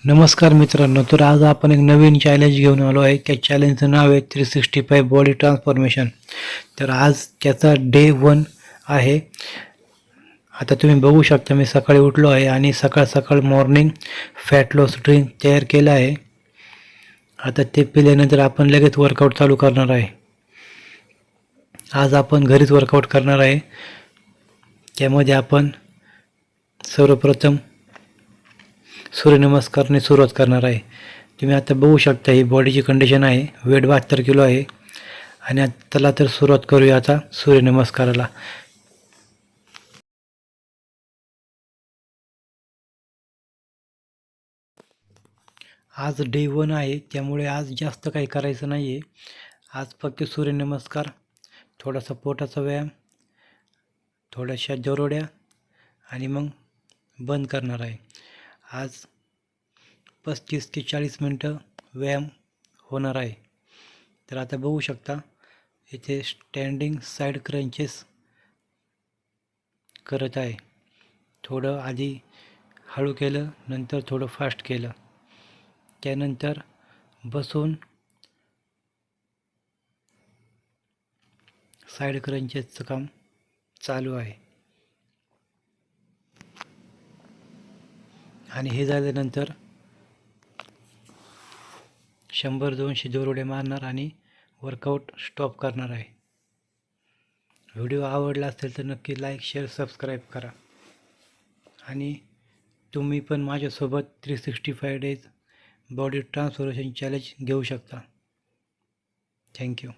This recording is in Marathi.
नमस्कार मित्रांनो, तर आज आपण एक नवीन चॅलेंज घेऊन आलो आहे. त्या चॅलेंजचं नाव आहे 365 बॉडी ट्रान्सफॉर्मेशन. तर आज त्याचा डे 1 आहे. आता तुम्ही बघू शकता, मी सकाळी उठलो आहे आणि सकाळ मॉर्निंग फॅट लॉस ड्रिंक तयार केलं आहे. आता ते पिल्यानंतर आपण लगेच वर्कआउट चालू करणार आहे. आज आपण घरीच वर्कआउट करणार आहे. त्यामध्ये आपण सर्वप्रथम सूर्यनमस्कारने सुरुवात करणार आहे. तुम्ही आता बघू शकता, ही बॉडीची कंडिशन आहे. वेट 72 किलो आहे आणि चला तर सुरुवात करूया आता सूर्यनमस्काराला. आज डे 1 आहे, त्यामुळे आज जास्त काही करायचं नाही आहे. आज फक्त सूर्यनमस्कार, थोडासा पोटाचा व्यायाम, थोड्याशा जोरोड्या आणि मग बंद करणार आहे. आज 35 ते 40 मिनटं व्यायाम होणार आहे. तर आता बघू शकता, इथे स्टँडिंग साईड क्रंचेस करत आहे. थोडं आधी हळू केलं, नंतर थोडं फास्ट केलं. त्यानंतर बसून साईड क्रंचेसचं काम चालू आहे. आणि हे झाल्यानंतर 100-200 जोरउड्या मारणार आणि वर्कआउट स्टॉप करणार आहे. व्हिडिओ आवडला असेल तर नक्की लाईक, शेअर, सबस्क्राईब करा. आणि तुम्ही पण माझ्यासोबत 365 डेज बॉडी ट्रान्सफॉर्मेशन चॅलेंज घेऊ शकता. थँक्यू.